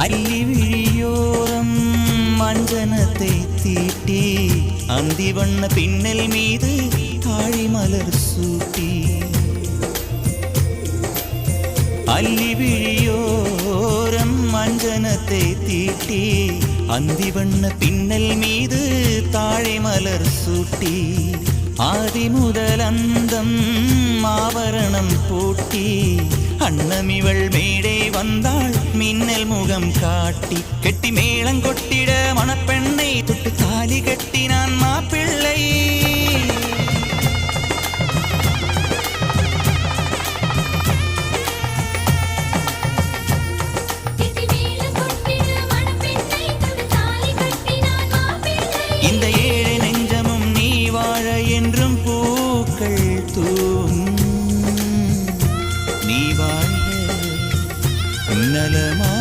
அள்ளி விழியோரம் மஞ்சனத்தை தீட்டி அந்தி வண்ண பின்னல் மீது தாழி மலர் சூட்டி அள்ளி விழியோரம் மஞ்சனத்தை தீட்டி அந்தி வண்ண பின்னல் மீது தாழை மலர் சூட்டி ஆதி முதல் அந்தம் ஆவரணம் பூட்டி அன்னமிவள் மேடை வந்தாள் மின்னல் முகம் காட்டி கெட்டி மேளங்கொட்டிட மணப்பெண்ணை தொட்டு தாலி கட்டினான் மாப்பிள்ளை இந்த ஏழை நெஞ்சமும் நீ வாழ என்றும் பூக்கள் தூவும் நீ வாழ நலமா